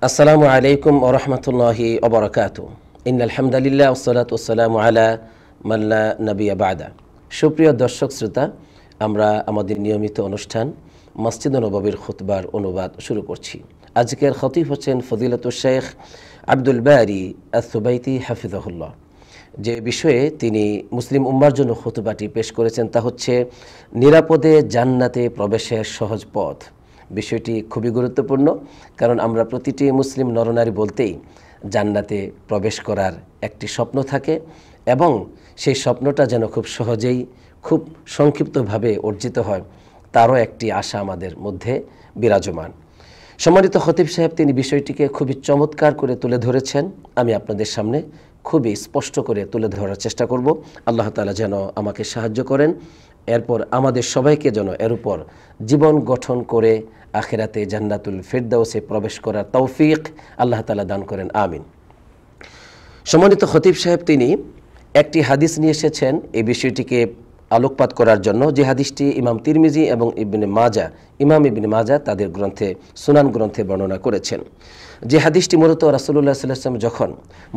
আসসালামু আলাইকুম ওয়া রাহমাতুল্লাহি ওয়া বারাকাতুহু। ইন্নাল হামদালিল্লাহ ওয়াসসালাতু ওয়াসসালামু আলা মান লা নাবিয়্যা বা'দা। সুপ্রিয় দর্শক শ্রোতা, আমরা আমাদের নিয়মিত অনুষ্ঠান মসজিদ নববীর খুতবার অনুবাদ শুরু করছি। আজকের খতিব হচ্ছেন ফজিলাতুল শেখ আব্দুল বারী আস-সুবাইতি হাফিজাহুল্লাহ। যে বিষয়ে তিনি মুসলিম উম্মার জন্য খুতবাটি পেশ করেছেন তা হচ্ছে নিরাপদে জান্নাতে প্রবেশের সহজ পথ। বিষয়টি খুবই গুরুত্বপূর্ণ, কারণ আমরা প্রতিটি মুসলিম নরনারী বলতেই জান্নাতে প্রবেশ করার একটি স্বপ্ন থাকে এবং সেই স্বপ্নটা যেন খুব সহজেই খুব সংক্ষিপ্তভাবে অর্জিত হয়, তারও একটি আশা আমাদের মধ্যে বিরাজমান। সম্মানিত খতিব সাহেব তিনি বিষয়টিকে খুবই চমৎকার করে তুলে ধরেছেন। আমি আপনাদের সামনে খুবই স্পষ্ট করে তুলে ধরার চেষ্টা করব। আল্লাহ তাআলা যেন আমাকে সাহায্য করেন, এরপর আমাদের সবাইকে যেন এর উপর জীবন গঠন করে আখিরাতে জান্নাতুল ফিরদাউসে প্রবেশ করার তৌফিক আল্লাহ তাআলা দান করেন, আমিন। সম্মানিত খতিব সাহেব তিনি একটি হাদিস নিয়ে এসেছেন এই বিষয়টিকে আলোকপাত করার জন্য, যে হাদিসটি ইমাম তিরমিজি এবং ইমাম ইবনে মাজা তাদের গ্রন্থে সুনান গ্রন্থে বর্ণনা করেছেন। যে হাদিসটি মূলত রাসূলুল্লাহ সাল্লাল্লাহু আলাইহি ওয়াসাল্লাম যখন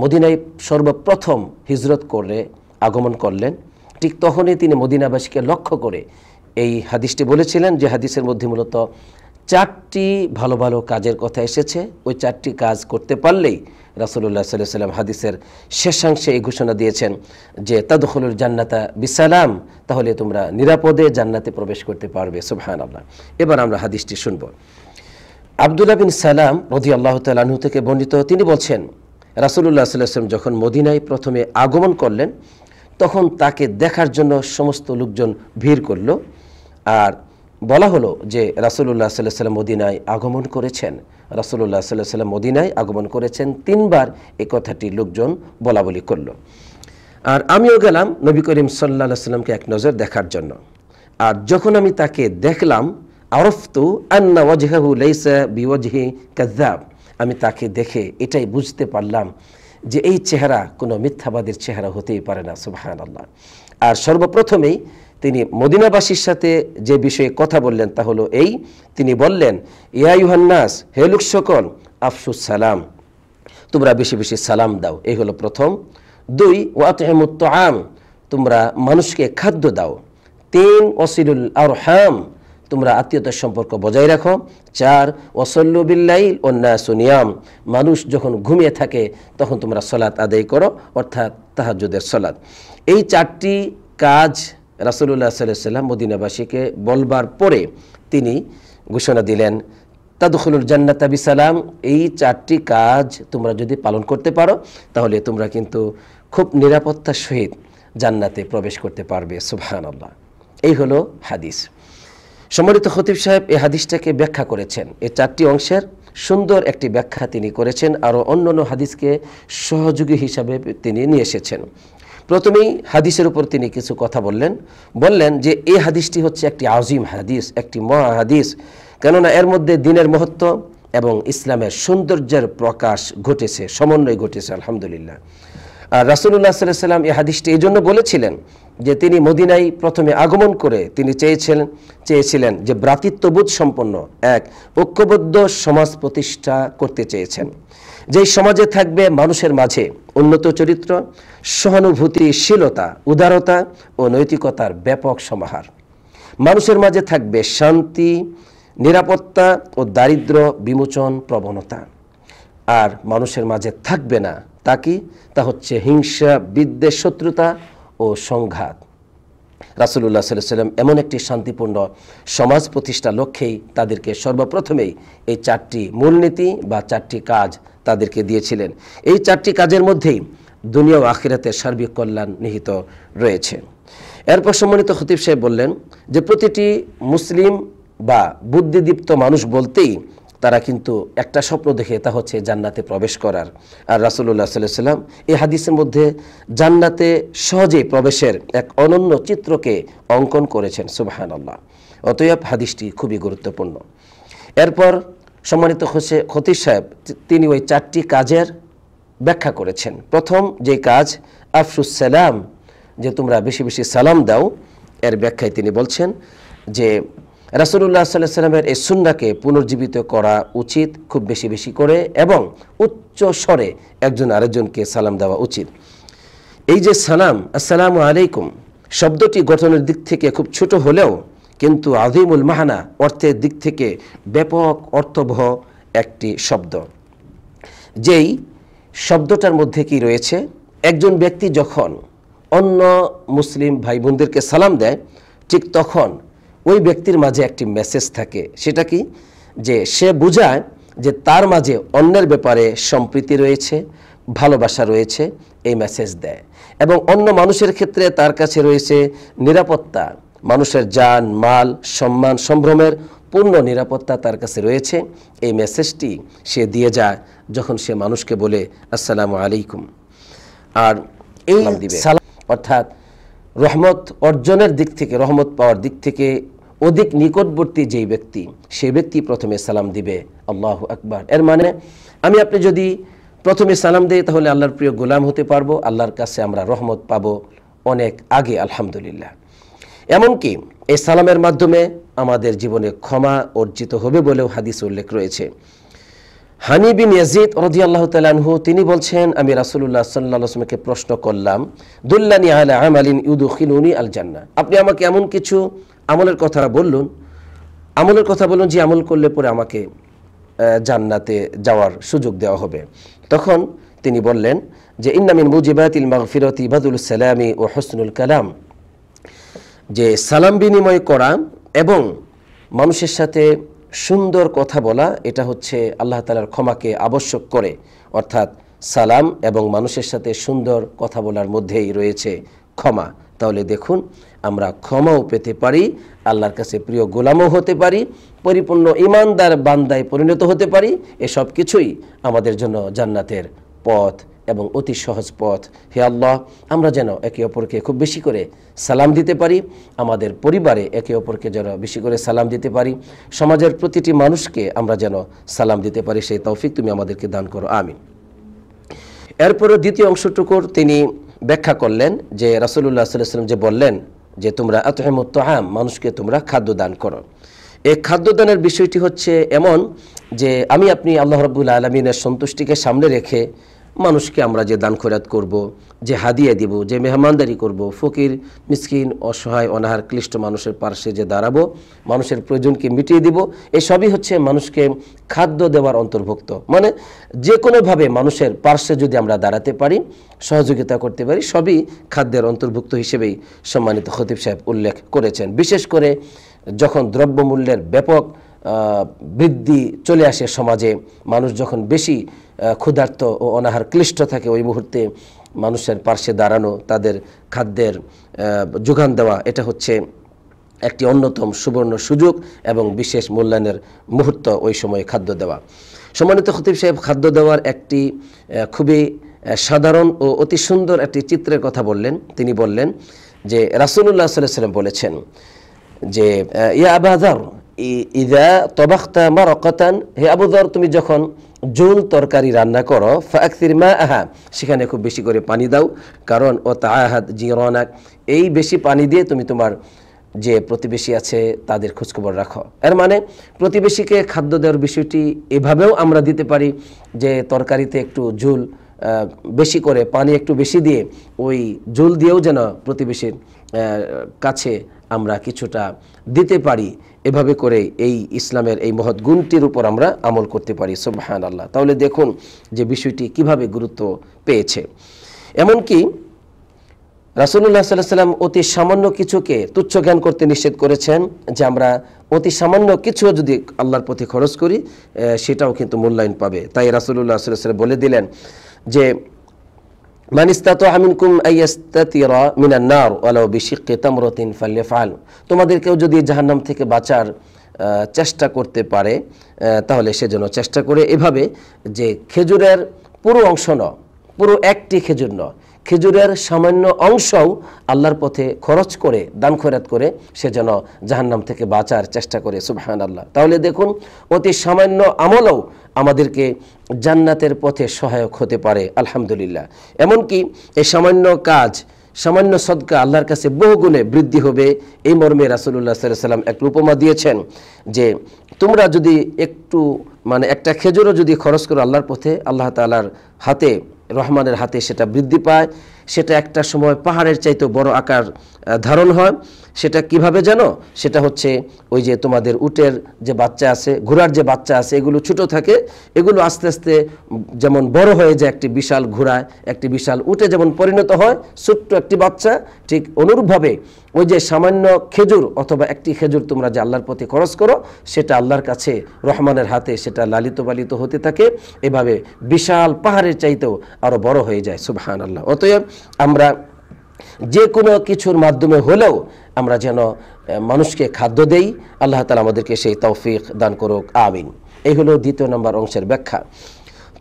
মদিনায় সর্বপ্রথম হিজরত করে আগমন করলেন, ঠিক তখনই তিনি মদিনাবাসীকে লক্ষ্য করে এই হাদিসটি বলেছিলেন, যে হাদিসের মধ্যে মূলত 4টি ভালো ভালো কাজের কথা এসেছে। ওই 4টি কাজ করতে পারলেই রাসূলুল্লাহ সাল্লাল্লাহু আলাইহি ওয়াসাল্লাম হাদিসের শেষাংশে এই ঘোষণা দিয়েছেন যে তাদখুলুল জান্নাতা বিসালাম, তাহলে তোমরা নিরাপদে জান্নাতে প্রবেশ করতে পারবে। সুবহানাল্লাহ। এবার আমরা হাদিসটি শুনব। আব্দুল্লাহ বিন সালাম রাদিয়াল্লাহু তাআলা আনহু থেকে বর্ণিত, তিনি বলছেন রাসূলুল্লাহ সাল্লাল্লাহু আলাইহি ওয়াসাল্লাম যখন মদিনায় প্রথমে আগমন করলেন তখন তাকে দেখার জন্য সমস্ত লোকজন ভিড় করল, আর বলা হলো যে রাসূলুল্লাহ সাল্লাল্লাহু আলাইহি ওয়াসাল্লাম মদিনায় আগমন করেছেন। রাসূলুল্লাহ সাল্লাল্লাহু আলাইহি ওয়াসাল্লাম মদিনায় আগমন করেছেন 3বার এই কথাটি লোকজন বলাবলি করল। আর আমিও গেলাম নবী করিম সাল্লাল্লাহু আলাইহি ওয়াসাল্লামকে এক নজর দেখার জন্য। আর যখন আমি তাকে দেখলাম, আরফতু আন্না ওয়াজহাহু লাইসা বিওয়াজহি কাযাব, আমি তাকে দেখে এটাই বুঝতে পারলাম যে এই চেহারা কোনো মিথ্যাবাদীর চেহারা হতেই পারে না। সুবহানাল্লাহ। আর সর্বপ্রথমেই তিনি মদিনাবাসীর সাথে যে বিষয়ে কথা বললেন তা হলো এই, তিনি বললেন, ইয়া আইয়ুহান নাস, হে লোক সকল, আফশুস সালাম, তোমরা বেশি বেশি সালাম দাও। এই হলো প্রথম। 2 ওয়াতইমুত তাআম, তোমরা মানুষকে খাদ্য দাও। 3 ওয়াসিলুল আরহাম, তোমরা আত্মীয়তার সম্পর্ক বজায় রাখো। 4 ওয়াসাল্লু বিল্লাইল ওয়ান নাসু নিয়াম, মানুষ যখন ঘুমিয়ে থাকে তখন তোমরা সালাত আদায় করো, অর্থাৎ তাহাজ্জুদের সালাত। এই 4টি কাজ রাসূলুল্লাহ সাল্লাল্লাহু আলাইহি ওয়াসাল্লাম মদিনাবাসীকে বলবার পরে তিনি ঘোষণা দিলেন, তাদখুলুল জান্নাতা বিসালাম, এই 4টি কাজ তোমরা যদি পালন করতে পারো তাহলে তোমরা কিন্তু খুব নিরাপত্তার সহিত জান্নাতে প্রবেশ করতে পারবে। সুবহানাল্লাহ। এই হলো হাদিস। সম্মানিত খতিব সাহেব এই হাদিসটাকে ব্যাখ্যা করেছেন, এই 4টি অংশের সুন্দর একটি ব্যাখ্যা তিনি করেছেন, আরও অন্যান্য হাদিসকে সহযোগী হিসাবে তিনি নিয়ে এসেছেন। প্রথমেই হাদিসের উপর তিনি কিছু কথা বললেন যে এই হাদিসটি হচ্ছে একটি আযীম হাদিস, একটি মহা হাদিস, কেননা এর মধ্যে দ্বীনের মহত্ব এবং ইসলামের সৌন্দর্যের প্রকাশ ঘটেছে, সমন্বয় ঘটেছে। আলহামদুলিল্লাহ। আর রাসূলুল্লাহ সাল্লাল্লাহু আলাইহি ওয়াসাল্লাম এই হাদিসটি এই জন্য বলেছিলেন যে তিনি মদিনায় প্রথমে আগমন করে তিনি চেয়েছিলেন যে ভ্রাতৃত্ববোধ সম্পন্ন এক ঐক্যবদ্ধ সমাজ প্রতিষ্ঠা করতে চেয়েছেন, যেই সমাজে থাকবে মানুষের মাঝে উন্নত চরিত্র, সহানুভূতিশীলতা, উদারতা ও নৈতিকতার ব্যাপক সমাহার। মানুষের মাঝে থাকবে শান্তি, নিরাপত্তা ও দারিদ্র্য বিমোচন প্রবণতা। আর মানুষের মাঝে থাকবে না তা হচ্ছে হিংসা, বিদ্বেষ, শত্রুতা ও সংঘাত। রাসূলুল্লাহ সাল্লাল্লাহু আলাইহি ওয়াসাল্লাম এমন একটি শান্তিপূর্ণ সমাজ প্রতিষ্ঠার লক্ষ্যেই তাদেরকে সর্বপ্রথমেই এই 4টি মূলনীতি বা 4টি কাজ তাদেরকে দিয়েছিলেন। এই 4টি কাজের মধ্যেই দুনিয়া ও আখিরাতের সার্বিক কল্যাণ নিহিত রয়েছে। এরপর সম্মানিত খতিব সাহেব বললেন যে প্রতিটি মুসলিম বা বুদ্ধিদীপ্ত মানুষ বলতেই তারা কিন্তু একটা স্বপ্ন দেখে, তা হচ্ছে জান্নাতে প্রবেশ করার। আর রাসূলুল্লাহ সাল্লাল্লাহু আলাইহি ওয়াসাল্লাম এই হাদিসের মধ্যে জান্নাতে সহজে প্রবেশের এক অনন্য চিত্রকে অঙ্কন করেছেন। সুবহানাল্লাহ। অতএব হাদিসটি খুবই গুরুত্বপূর্ণ। এরপর সম্মানিত খতিব সাহেব তিনি ওই 4টি কাজের ব্যাখ্যা করেছেন। প্রথম যে কাজ আফশুস সালাম, যে তোমরা বেশি বেশি সালাম দাও, এর ব্যাখ্যায় তিনি বলছেন যে রাসূলুল্লাহ সাল্লাল্লাহু আলাইহি সাল্লামের এই সুন্নাহকে পুনর্জীবিত করা উচিত খুব বেশি বেশি করে, এবং উচ্চ স্বরে একজন আরেকজনকে সালাম দেওয়া উচিত। এই যে সালাম, আসসালামু আলাইকুম শব্দটি গঠনের দিক থেকে খুব ছোট হলেও কিন্তু আযীমুল মাহনা অর্থের দিক থেকে ব্যাপক অর্থবহ একটি শব্দ। যেই শব্দটার মধ্যে কি রয়েছে, একজন ব্যক্তি যখন অন্য মুসলিম ভাই বোনদেরকে সালাম দেয়, ঠিক তখন ওই ব্যক্তির মাঝে একটি মেসেজ থাকে। সেটা কি, যে সে বোঝায় যে তার মাঝে অন্যের ব্যাপারে সম্প্রীতি রয়েছে, ভালোবাসা রয়েছে, এই মেসেজ দেয়। এবং অন্য মানুষের ক্ষেত্রে তার কাছে রয়েছে নিরাপত্তা, মানুষের জান মাল সম্মান সম্ভ্রমের পূর্ণ নিরাপত্তা তার কাছে রয়েছে। এই মেসেজটি সে দিয়ে যায় যখন সে মানুষকে বলে আসসালামু আলাইকুম। আর এই সালাম অর্থাৎ রহমত অর্জনের দিক থেকে, রহমত পাওয়ার দিক থেকে অধিক নিকটবর্তী যেই ব্যক্তি, সেই ব্যক্তি প্রথমে সালাম দিবে আল্লাহু আকবার। এর মানে আমি আপনি যদি প্রথমে সালাম দেই তাহলে আল্লাহর প্রিয় গোলাম হতে পারবো, আল্লাহর কাছে আমরা রহমত পাবো অনেক আগে, আলহামদুলিল্লাহ। এমনকি এই সালামের মাধ্যমে আমাদের জীবনে ক্ষমা অর্জিত হবে বলেও হাদিস উল্লেখ রয়েছে। হানি বিন ইয়াজিদ রাদিয়াল্লাহু তাআলা আনহু তিনি বলছেন, আমি রাসূলুল্লাহ সাল্লাল্লাহু আলাইহি ওয়াসাল্লামকে প্রশ্ন করলাম, দুল্লানি আলা আমালিন ইউদখিলুনি আল জান্নাহ, আপনি আমাকে এমন কিছু আমলের কথা বলুন যে আমল করলে পরে আমাকে জান্নাতে যাওয়ার সুযোগ দেওয়া হবে। তখন তিনি বললেন যে ইন্না মিন মুজিবাতিল মাগফিরাতি বাদুলুস সালামি ওয়া হুসনুল কালাম, যে সালাম বিনিময় করা এবং মানুষের সাথে সুন্দর কথা বলা, এটা হচ্ছে আল্লাহ তাআলার ক্ষমাকে আবশ্যক করে। অর্থাৎ সালাম এবং মানুষের সাথে সুন্দর কথা বলার মধ্যেই রয়েছে ক্ষমা। তাহলে দেখুন, আমরা ক্ষমাও পেতে পারি, আল্লাহর কাছে প্রিয় গোলামও হতে পারি, পরিপূর্ণ ঈমানদার বান্দায় পরিণত হতে পারি। এসব কিছুই আমাদের জন্য জান্নাতের পথ এবং অতি সহজ পথ। হে আল্লাহ, আমরা যেন একে অপরকে খুব বেশি করে সালাম দিতে পারি, আমাদের পরিবারে একে অপরকে যেন বেশি করে সালাম দিতে পারি, সমাজের প্রতিটি মানুষকে আমরা যেন সালাম দিতে পারি, সেই তৌফিক তুমি আমাদেরকে দান করো, আমিন। এরপরও দ্বিতীয় অংশটুকুর তিনি ব্যাখ্যা করলেন যে রাসূলুল্লাহ সাল্লাল্লাহু আলাইহি ওয়াসাল্লাম যে বললেন যে তোমরা আতহিমুত তাআম, মানুষকে তোমরা খাদ্য দান করো। এই খাদ্যদানের বিষয়টি হচ্ছে এমন যে আমি আপনি আল্লাহ রাব্বুল আলামিনের সন্তুষ্টিকে সামনে রেখে মানুষকে আমরা যে দান খয়রাত করব, যে হাদিয়া দিব, যে মেহমানদারি করব, ফকির মিসকিন অসহায় অনাহার ক্লিষ্ট মানুষের পাশে যে দাঁড়াবো, মানুষের প্রয়োজনকে মিটিয়ে দিব, এই সবই হচ্ছে মানুষকে খাদ্য দেওয়ার অন্তর্ভুক্ত। মানে যে কোনোভাবে মানুষের পার্শ্বে যদি আমরা দাঁড়াতে পারি, সহযোগিতা করতে পারি, সবই খাদ্যের অন্তর্ভুক্ত হিসেবেই সম্মানিত খতিব সাহেব উল্লেখ করেছেন। বিশেষ করে যখন দ্রব্যমূল্যের ব্যাপক বৃদ্ধি চলে আসে সমাজে, মানুষ যখন বেশি ক্ষুধার্ত ও অনাহার ক্লিষ্ট থাকে, ওই মুহূর্তে মানুষের পার্শ্বে দাঁড়ানো, তাদের খাদ্যের যোগান দেওয়া, এটা হচ্ছে একটি অন্যতম সুবর্ণ সুযোগ এবং বিশেষ মূল্যায়নের মুহূর্ত ওই সময়ে খাদ্য দেওয়া। সম্মানিত খতিব সাহেব খাদ্য দেওয়ার একটি খুবই সাধারণ ও অতি সুন্দর একটি চিত্রের কথা বললেন। তিনি বললেন যে রাসূলুল্লাহ সাল্লাল্লাহু আলাইহি ওয়াসাল্লাম বলেছেন যে ইয়া আবা যার ইযা তাবাখতা মারাকাতান, হে আবু যার তুমি যখন ঝোল তরকারি রান্না করো, ফাকসির মাআহা, সেখানে খুব বেশি করে পানি দাও, কারণ ও তাআহাদ জিরানাক, এই বেশি পানি দিয়ে তুমি তোমার যে প্রতিবেশী আছে তাদের খোঁজখবর রাখো। এর মানে প্রতিবেশীকে খাদ্য দেওয়ার বিষয়টি এভাবেও আমরা দিতে পারি যে তরকারিতে একটু ঝোল বেশি করে, পানি একটু বেশি দিয়ে, ওই ঝোল দিয়েও যেন প্রতিবেশীর কাছে আমরা কিছুটা দিতে পারি। এভাবে করে এই ইসলামের এই মহৎ গুণটির উপর আমরা আমল করতে পারি, সুবহানাল্লাহ। তাহলে দেখুন যে বিষয়টি কিভাবে গুরুত্ব পেয়েছে। এমনকি রাসূলুল্লাহ সাল্লাল্লাহু আলাইহি ওয়াসাল্লাম অতি সামান্য কিছুকে তুচ্ছ জ্ঞান করতে নিষেধ করেছেন, যে আমরা অতি সামান্য কিছু যদি আল্লাহর পথে খরচ করি সেটাও কিন্তু মূল্যায়ন পাবে। তাই রাসূলুল্লাহ সাল্লাল্লাহু আলাইহি ওয়াসাল্লাম বলে দিলেন যে মান ইসতাতাআ মিনকুম আইয়াস্তাতিরা মিনান নার ওয়ালাউ বিশিক্কি তামরাতিন ফালইফআল, তোমাদের কেউ যদি জাহান্নাম থেকে বাঁচার চেষ্টা করতে পারে তাহলে সেজন্য চেষ্টা করে, এভাবে যে খেজুরের পুরো অংশ নয়, পুরো একটি খেজুর নয়, খেজুরের সামান্য অংশও আল্লাহর পথে খরচ করে, দান খয়রাত করে সে যেন জাহান্নাম থেকে বাঁচার চেষ্টা করে, সুবহানাল্লাহ। তাহলে দেখুন অতি সামান্য আমলও আমাদেরকে জান্নাতের পথে সহায়ক হতে পারে, আলহামদুলিল্লাহ। এমনকি এই সামান্য কাজ সামান্য সদকা আল্লাহর কাছে বহুগুণে বৃদ্ধি হবে। এই মর্মে রাসূলুল্লাহ সাল্লাল্লাহু আলাইহি সাল্লাম এক উপমা দিয়েছেন যে তোমরা যদি একটু একটা খেজুরও যদি খরচ করো আল্লাহর পথে, আল্লাহ তাআলার হাতে, রহমানের হাতে সেটা বৃদ্ধি পায়, সেটা একটা সময় পাহাড়ের চাইতে বড় আকার ধারণ হয়। সেটা কিভাবে জানো? সেটা হচ্ছে ওই যে তোমাদের উটের যে বাচ্চা আছে, ঘোড়ার যে বাচ্চা আছে, এগুলো ছোট থাকে, এগুলো আস্তে আস্তে যেমন বড় হয়ে যায় একটি বিশাল ঘোড়ায়, একটি বিশাল উটে যেমন পরিণত হয় ছোট্ট একটি বাচ্চা, ঠিক অনুরূপভাবে ওই যে সামান্য খেজুর অথবা একটি খেজুর তোমরা যে আল্লাহর পথে খরচ করো, সেটা আল্লাহর কাছে রহমানের হাতে সেটা লালিত পালিত হতে থাকে, এভাবে বিশাল পাহাড়ের চাইতেও আরো বড় হয়ে যায়। সুবহানাল্লাহ। অতএব আমরা যে কোনো কিছুর মাধ্যমে হলেও আমরা যেন মানুষকে খাদ্য দেই। আল্লাহ তাআলা আমাদেরকে সেই তৌফিক দান করুক, আমিন। এই হলো দ্বিতীয় নম্বর অংশের ব্যাখ্যা।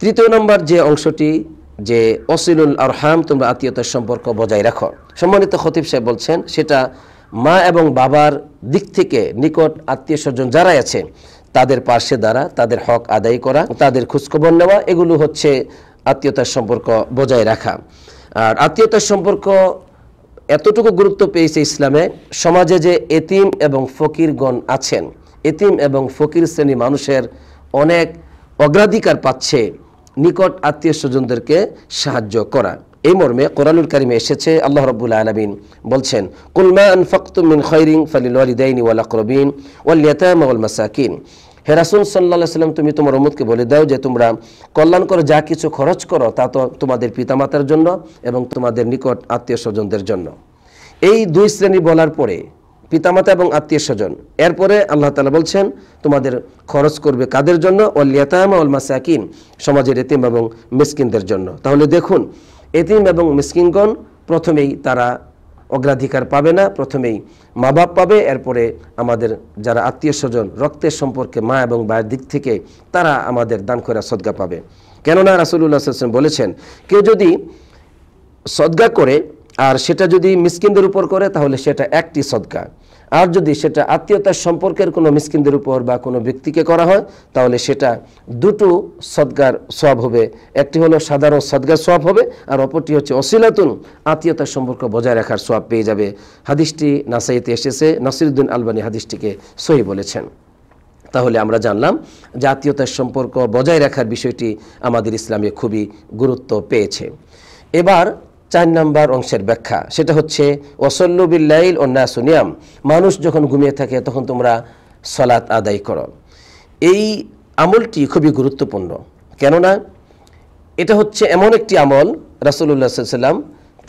তৃতীয় নম্বর যে অংশটি, যে ওসিলুল আরহাম, তোমরা আত্মীয়তার সম্পর্ক বজায় রাখো। সম্মানিত খতিব সাহেব বলছেন সেটা মা এবং বাবার দিক থেকে নিকট আত্মীয় স্বজন যারা আছে তাদের পাশে দাঁড়া, তাদের হক আদায় করা, তাদের খোঁজখবর নেওয়া, এগুলো হচ্ছে আত্মীয়তার সম্পর্ক বজায় রাখা। আর আত্মীয়তার সম্পর্ক এতটুকু গুরুত্ব পেয়েছে ইসলামে, সমাজে যে এতিম এবং ফকিরগণ আছেন, এতিম এবং ফকির শ্রেণী মানুষের অনেক অগ্রাধিকার পাচ্ছে নিকট আত্মীয় স্বজনদেরকে সাহায্য করা। এই মর্মে কোরআনুল কারিমে এসেছে, আল্লাহ রাব্বুল আলামিন বলছেন, কুল মা আনফাকতুম মিন খায়রিন ফালিল ওয়ালিদাইনি ওয়াল আকরাবিন ওয়াল ইয়াতামা ওয়াল মাসাকিন। হে রাসূল সাল্লাল্লাহু আলাইহি সাল্লাম, তুমি তোমার উম্মতকে বলে দাও যে তোমরা কল্যাণ করে যা কিছু খরচ করো তা তো তোমাদের পিতামাতার জন্য এবং তোমাদের নিকট আত্মীয় স্বজনদের জন্য। এই দুই শ্রেণী বলার পরে পিতামাতা এবং আত্মীয় স্বজন, এরপরে আল্লাহ তাআলা বলছেন তোমাদের খরচ করবে কাদের জন্য? ওয়াল ইয়াতামা ওয়াল মাসাকিন, সমাজের এতিম এবং মিসকিনদের জন্য। তাহলে দেখুন, এতিম এবং মিসকিনগণ প্রথমেই তারা অগ্রাধিকার পাবে না, প্রথমেই মা বাপ পাবে, এরপরে আমাদের যারা আত্মীয় স্বজন রক্তের সম্পর্কে মা এবং ভাইয়ের দিক থেকে তারা আমাদের দান করা সদকা পাবে। কেননা রাসূলুল্লাহ সাল্লাল্লাহু আলাইহি ওয়াসাল্লাম বলেছেন, কেউ যদি সদকা করে আর সেটা যদি মিসকিনদের উপর করে তাহলে সেটা একটি সদকা, আর যদি সেটা আত্মীয়তার সম্পর্কের কোনো মিসকিনদের উপর বা কোনো ব্যক্তিকে করা হয় তাহলে সেটা দুটো সদকার সওয়াব হবে। একটি হলো সাধারণ সদকার সওয়াব হবে, আর অপরটি হচ্ছে ওসিলাতুন, আত্মীয়তার সম্পর্ক বজায় রাখার সওয়াব পেয়ে যাবে। হাদিসটি নাসাইতে এসেছে, নাসিরউদ্দিন আলবানী হাদিসটিকে সহিহ বলেছেন। তাহলে আমরা জানলাম যে আত্মীয়তার সম্পর্ক বজায় রাখার বিষয়টি আমাদের ইসলামে খুবই গুরুত্ব পেয়েছে। এবার 4 নম্বর অংশের ব্যাখ্যা, সেটা হচ্ছে ওয়াসাল্লু বিল্লাইল ওয়ান্নাসু নিয়াম, মানুষ যখন ঘুমিয়ে থাকে তখন তোমরা সালাত আদায় করো। এই আমলটি খুবই গুরুত্বপূর্ণ, কেননা এটা হচ্ছে এমন একটি আমল, রাসূলুল্লাহ সাল্লাল্লাহু আলাইহি ওয়াসাল্লাম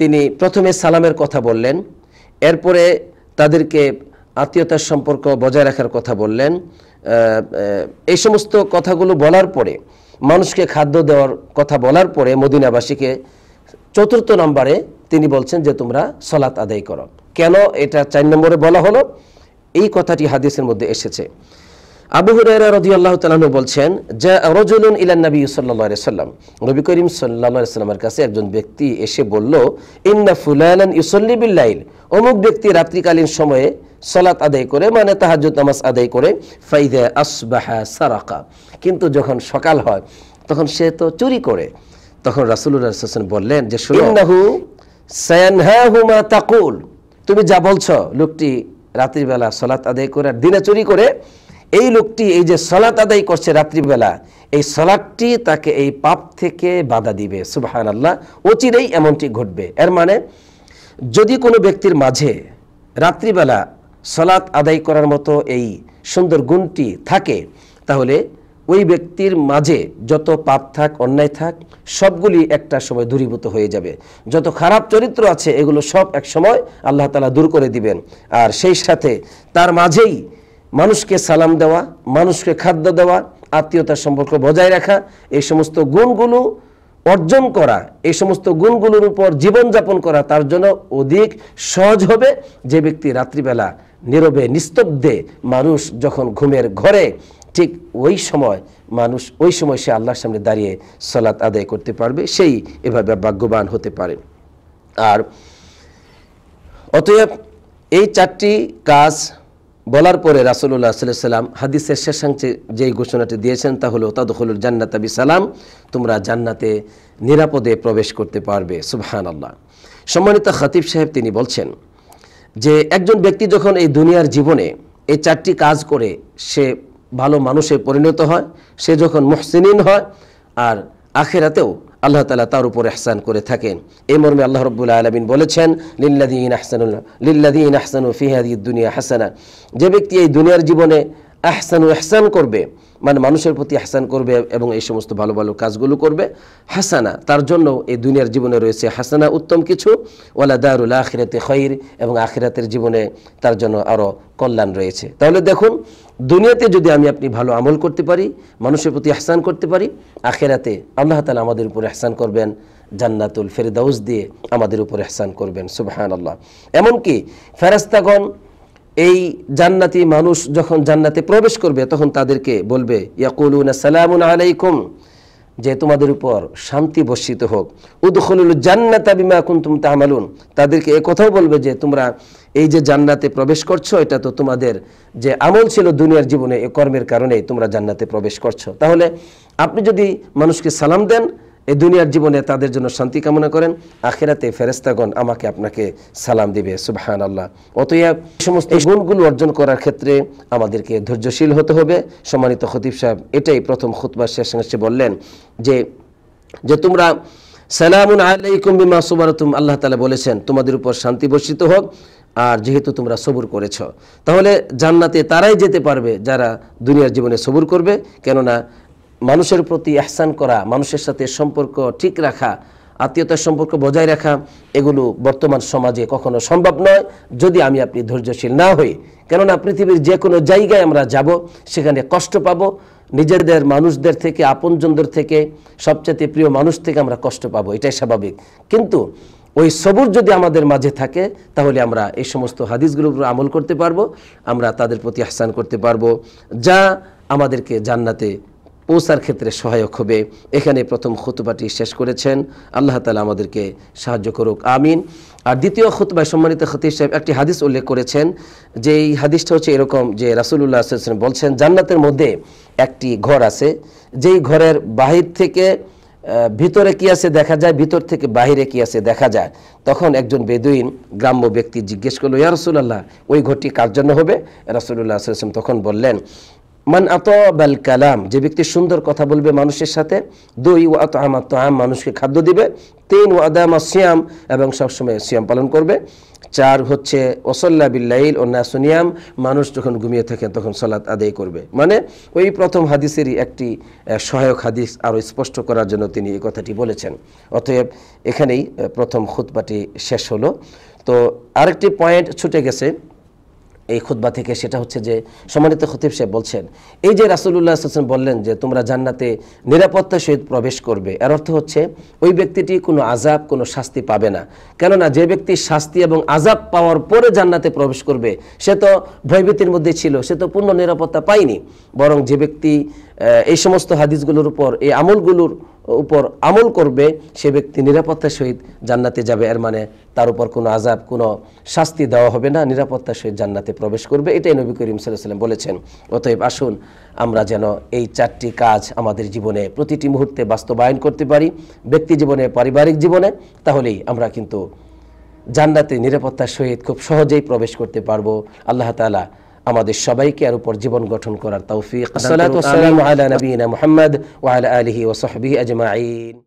তিনি প্রথমে সালামের কথা বললেন, এরপরে তাদেরকে আত্মীয়তার সম্পর্ক বজায় রাখার কথা বললেন। এই সমস্ত কথাগুলো বলার পরে, মানুষকে খাদ্য দেওয়ার কথা বলার পরে মদিনাবাসীকে 4র্থ নম্বরে তিনি বলছেন যে তোমরা সালাত আদায় করো। কেন এটা 4 নম্বরে বলা হলো? এই কথাটি হাদিসের মধ্যে এসেছে। আবু হুরায়রা রাদিয়াল্লাহু তাআলা আনহু বলছেন, যা রাজুলুন ইলা নবী সাল্লাল্লাহু আলাইহি ওয়াসাল্লাম, নবী করিম সাল্লাল্লাহু আলাইহি ওয়াসাল্লামের কাছে একজন ব্যক্তি এসে বলল, ইন্না ফুলানান ইউসাল্লি বিল লাইল, অমুক ব্যক্তি রাত্রিকালীন সময়ে সালাত আদায় করে, মানে তাহাজ্জুদ নামাজ আদায় করে, ফাইদা আসবাহা সারাকা, কিন্তু যখন সকাল হয় তখন সে তো চুরি করে। তখন রাসূলুল্লাহ সাল্লাল্লাহু আলাইহি ওয়াসাল্লাম বললেন যে ইন্নাহু সায়ানহাহু মা তাকুল, তুমি যা বলছো, লোকটি রাত্রিবেলা সালাত আদায় করে আর দিনে চুরি করে, এই লোকটি এই যে সালাত আদায় করছে রাত্রিবেলা, এই সালাতটি তাকে এই পাপ থেকে বাধা দিবে। সুবহানাল্লাহ, অচিরেই এমনটি ঘটবে। এর মানে যদি কোনো ব্যক্তির মাঝে রাত্রিবেলা সালাত আদায় করার মতো এই সুন্দর গুণটি থাকে, তাহলে ওই ব্যক্তির মাঝে যত পাপ থাক, অন্যায় থাক, সবগুলি একটা সময় দূরীভূত হয়ে যাবে। যত খারাপ চরিত্র আছে এগুলো সব এক সময় আল্লাহ তাআলা দূর করে দিবেন। আর সেই সাথে তার মাঝেই মানুষকে সালাম দেওয়া, মানুষকে খাদ্য দেওয়া, আত্মীয়তার সম্পর্ক বজায় রাখা, এই সমস্ত গুণগুলো অর্জন করা, এই সমস্ত গুণগুলোর উপর জীবনযাপন করা তার জন্য অধিক সহজ হবে। যে ব্যক্তি রাত্রিবেলা নীরবে নিস্তব্ধে মানুষ যখন ঘুমের ঘরে, ঠিক ওই সময় সে আল্লাহর সামনে দাঁড়িয়ে সালাত আদায় করতে পারবে, সেই এভাবে ভাগ্যবান হতে পারে। আর অতএব এই 4টি কাজ বলার পরে রাসূলুল্লাহ সাল্লাল্লাহু আলাইহি ওয়াসাল্লাম হাদিসের শেষাংশে যেই ঘোষণাটি দিয়েছেন তা হলো তাদখুলুল জান্নাতা বিসালাম, তোমরা জান্নাতে নিরাপদে প্রবেশ করতে পারবে। সুবহানাল্লাহ। সম্মানিত খতিব সাহেব তিনি বলছেন যে একজন ব্যক্তি যখন এই দুনিয়ার জীবনে এই 4টি কাজ করে সে ভালো মানুষে পরিণত হয়, সে যখন মুহসিনিন হয়, আর আখিরাতেও আল্লাহ তাআলা তার উপর ইহসান করে থাকেন। এই মর্মে আল্লাহ রাব্বুল আলামিন বলেছেন লিল্লাযীনা আহসানু ফি হাযিহিদ দুনিয়া হাসানা, যে ব্যক্তি এই দুনিয়ার জীবনে ইহসান করবে, মানে মানুষের প্রতি ইহসান করবে এবং এই সমস্ত ভালো ভালো কাজগুলো করবে, হাসানা, তার জন্য এই দুনিয়ার জীবনে রয়েছে হাসানা, উত্তম কিছু, ওয়ালা দারুল আখিরাতি খায়র, এবং আখিরাতের জীবনে তার জন্য আরো কল্যাণ রয়েছে। তাহলে দেখুন, দুনিয়াতে যদি আমি আপনি ভালো আমল করতে পারি, মানুষের প্রতি ইহসান করতে পারি, আখিরাতে আল্লাহ তাআলা আমাদের উপর ইহসান করবেন, জান্নাতুল ফেরদাউস দিয়ে আমাদের উপর ইহসান করবেন। সুবহানাল্লাহ। এমনকি ফেরেশতাগণ এই জান্নাতি মানুষ যখন জান্নাতে প্রবেশ করবে তখন তাদেরকে বলবে ইয়াকুলুনা সালামুন আলাইকুম, যে তোমাদের উপর শান্তি বর্ষিত হোক, উদখুলুল জান্নাতা বিমা কুনতুম তা'মালুন, তাদেরকে এই কথাও বলবে যে তোমরা এই যে জান্নাতে প্রবেশ করছো এটা তো তোমাদের যে আমল ছিল দুনিয়ার জীবনে, এই কর্মের কারণেই তোমরা জান্নাতে প্রবেশ করছো। তাহলে আপনি যদি মানুষকে সালাম দেন এই দুনিয়ার জীবনে, তাদের জন্য শান্তি কামনা করেন, আখিরাতে ফেরেশতাগণ আমাকে আপনাকে সালাম দিবে। সুবহানাল্লাহ। অতএব সমস্ত গুণগুলো অর্জন করার ক্ষেত্রে আমাদেরকে ধৈর্যশীল হতে হবে। সম্মানিত খতিব সাহেব এটাই প্রথম খুতবার শেষে বললেন যে তোমরা সালামুন আলাইকুম বিমা সাবারতুম, আল্লাহ তাআলা বলেছেন তোমাদের উপর শান্তি বর্ষিত হোক, আর যেহেতু তোমরা সবুর করেছো, তাহলে জান্নাতে তারাই যেতে পারবে যারা দুনিয়ার জীবনে সবুর করবে। কেননা মানুষের প্রতি ইহসান করা, মানুষের সাথে সম্পর্ক ঠিক রাখা, আত্মীয়তার সম্পর্ক বজায় রাখা, এগুলো বর্তমান সমাজে কখনো সম্ভব নয় যদি আমি আপনি ধৈর্যশীল না হই। কেননা পৃথিবীর যে কোনো জায়গায় আমরা যাব, সেখানে কষ্ট পাবো, নিজেদের মানুষদের থেকে, আপনজনদের থেকে, সবচেয়ে প্রিয় মানুষ থেকে আমরা কষ্ট পাবো, এটাই স্বাভাবিক। কিন্তু ওই সবুর যদি আমাদের মাঝে থাকে, তাহলে আমরা এই সমস্ত হাদিসগুলোর উপর আমল করতে পারবো, আমরা তাদের প্রতি ইহসান করতে পারবো, যা আমাদেরকে জান্নাতে পৌঁছার ক্ষেত্রে সহায়ক হবে। এখানে প্রথম খুতবাটি শেষ করেছেন। আল্লাহ তাআলা আমাদেরকে সাহায্য করুক, আমিন। আর দ্বিতীয় খুতবায় সম্মানিত খতিব সাহেব একটি হাদিস উল্লেখ করেছেন, যে এই হাদিসটা হচ্ছে এরকম যে রাসূলুল্লাহ সাল্লাল্লাহু আলাইহি ওয়াসাল্লাম বলছেন জান্নাতের মধ্যে একটি ঘর আছে, যেই ঘরের বাহির থেকে ভিতরে কি আছে দেখা যায়, ভিতর থেকে বাহিরে কি আছে দেখা যায়। তখন একজন বেদুইন গ্রাম্য ব্যক্তি জিজ্ঞেস করলো, ইয়া রাসূলুল্লাহ, ওই ঘরটি কার জন্য হবে? রাসূলুল্লাহ সাল্লাল্লাহু আলাইহি ওয়াসাল্লাম তখন বললেন, মান আতাবাল কালাম, যে ব্যক্তি সুন্দর কথা বলবে মানুষের সাথে, 2 ওয়া আতআমা তাআম, মানুষকে খাদ্য দিবে, 3 ওয়া আদামা সিয়াম, এবং সবসময় সিয়াম পালন করবে, 4 হচ্ছে ওয়াসাল্লা বিল্লাইল ওয়া নাসু নিয়াম, মানুষ যখন ঘুমিয়ে থাকে তখন সালাত আদায় করবে। মানে ওই প্রথম হাদিসেরই একটি সহায়ক হাদিস আরো স্পষ্ট করার জন্য তিনি এই কথাটি বলেছেন। অতএব এখানেই প্রথম খুতবাটি শেষ হলো। তো আরেকটি পয়েন্ট ছুটে গেছে এই খুতবা থেকে, সেটা হচ্ছে যে সম্মানিত খতিব সাহেব বলছেন এই যে রাসূলুল্লাহ সাল্লাল্লাহু আলাইহি ওয়াসাল্লাম বললেন যে তোমরা জান্নাতে নিরাপত্তার সহিত প্রবেশ করবে, এর অর্থ হচ্ছে ওই ব্যক্তিটি কোনো আযাব, কোনো শাস্তি পাবে না। কেননা যে ব্যক্তি শাস্তি এবং আযাব পাওয়ার পরে জান্নাতে প্রবেশ করবে সে তো ভয়ভীতির মধ্যে ছিল, সে তো পূর্ণ নিরাপত্তা পায়নি। বরং যে ব্যক্তি এই সমস্ত হাদিসগুলোর উপর, এই আমলগুলোর উপর আমল করবে, সে ব্যক্তি নিরাপত্তার সহিত জান্নাতে যাবে। এর মানে তার উপর কোনো আযাব, কোনো শাস্তি দেওয়া হবে না, নিরাপত্তার সহিত জান্নাতে প্রবেশ করবে। এটাই নবী করিম সাল্লাল্লাহু আলাইহি ওয়াসাল্লাম বলেছেন। অতএব আসুন আমরা যেন এই 4টি কাজ আমাদের জীবনে প্রতিটি মুহূর্তে বাস্তবায়ন করতে পারি, ব্যক্তি জীবনে, পারিবারিক জীবনে, তাহলেই আমরা কিন্তু জান্নাতে নিরাপত্তার সহিত খুব সহজেই প্রবেশ করতে পারবো। আল্লাহ তাআলা আমাদের সবাইকে এর উপর জীবন গঠন করার তৌফিক। আসসালাতু ওয়াসসালামু আলা নবিয়িনা মুহাম্মদ ওয়া আলা আলিহি ওয়া সাহবিহি আজমাইন।